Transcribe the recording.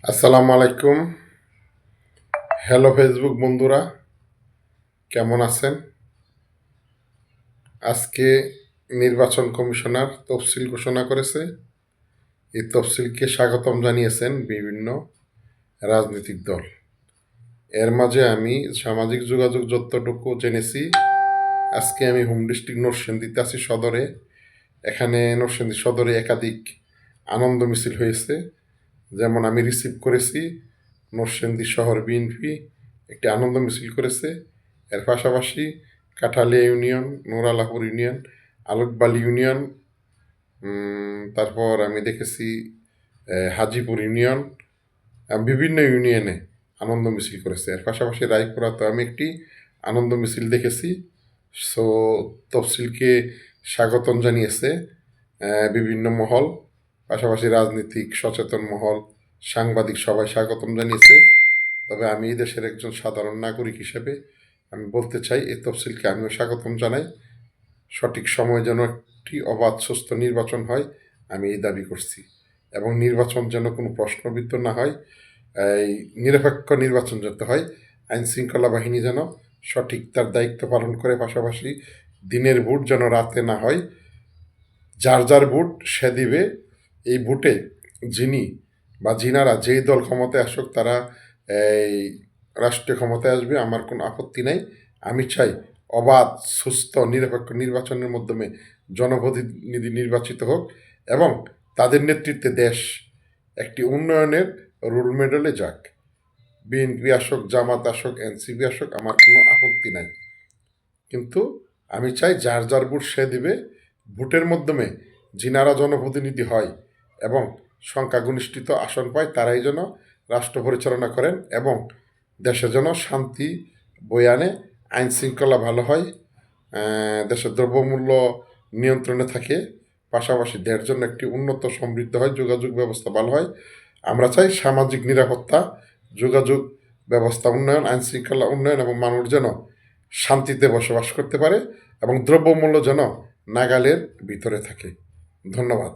আসসালামু আলাইকুম। Hello Facebook বন্ধুরা, কেমন আছেন? আজকে নির্বাচন কমিশনার তফসিল ঘোষণা করেছে। এই তফসিলকে স্বাগতম জানিয়েছেন বিভিন্ন রাজনৈতিক দল। এর মাঝে আমি সামাজিক যোগাযোগ যতটুকু জেনেছি, আজকে আমি হোম ডিস্ট্রিক্ট নরসিংদীতে আছি সদরে। এখানে নরসিংদী সদরে একাধিক আনন্দ মিছিল হয়েছে। যেমন আমি রিসিভ করেছি, নরসিংদী শহর বিএনপি একটি আনন্দ মিছিল করেছে। এর পাশাপাশি কাঠালিয়া ইউনিয়ন, নোরালাপুর ইউনিয়ন, আলোকবালি ইউনিয়ন, তারপর আমি দেখেছি হাজিপুর ইউনিয়ন, বিভিন্ন ইউনিয়নে আনন্দ মিছিল করেছে। এর পাশাপাশি রায়পুরাতে আমি একটি আনন্দ মিছিল দেখেছি। সো তফসিলকে স্বাগতম জানিয়েছে বিভিন্ন মহল, পাশাপাশি রাজনীতিক সচেতন মহল, সাংবাদিক সবাই স্বাগতম জানিয়েছে। তবে আমি এই দেশের একজন সাধারণ নাগরিক হিসেবে আমি বলতে চাই, এই তফসিলকে আমিও স্বাগতম জানাই। সঠিক সময় যেন একটি অবাধ সুস্থ নির্বাচন হয়, আমি এই দাবি করছি। এবং নির্বাচন যেন কোনো প্রশ্নবিদ্ধ না হয়, এই নিরপেক্ষ নির্বাচন যাতে হয়। আইন শৃঙ্খলা বাহিনী যেন সঠিক তার দায়িত্ব পালন করে, পাশাপাশি দিনের ভোট যেন রাতে না হয়। যার যার ভোট সে দিবে। এই ভোটে যিনি বা যিনারা যেই দল ক্ষমতায় আসুক, তারা এই রাষ্ট্রীয় ক্ষমতায় আসবে, আমার কোনো আপত্তি নাই। আমি চাই অবাধ সুস্থ নিরপেক্ষ নির্বাচনের মাধ্যমে জনপ্রতিনিধি নির্বাচিত হোক এবং তাদের নেতৃত্বে দেশ একটি উন্নয়নের রোল মডেলে যাক। বিএনপি আসুক, জামাত আসুক, এনসিপি আসুক, আমার কোনো আপত্তি নাই। কিন্তু আমি চাই যার যার ভোট সে দিবে। ভোটের মাধ্যমে যিনারা জনপ্রতিনিধি হয় এবং সংখ্যাগরিষ্ঠিত আসন পায়, তারাই যেন রাষ্ট্র পরিচালনা করেন এবং দেশে যেন শান্তি বয়ে আনে, আইন শৃঙ্খলা ভালো হয়, দেশের দ্রব্যমূল্য নিয়ন্ত্রণে থাকে, পাশাপাশি দেশের জন্য একটি উন্নত সমৃদ্ধ হয়, যোগাযোগ ব্যবস্থা ভালো হয়। আমরা চাই সামাজিক নিরাপত্তা, যোগাযোগ ব্যবস্থা উন্নয়ন, আইন শৃঙ্খলা উন্নয়ন এবং মানুষ যেন শান্তিতে বসবাস করতে পারে এবং দ্রব্যমূল্য যেন নাগালের ভিতরে থাকে। ধন্যবাদ।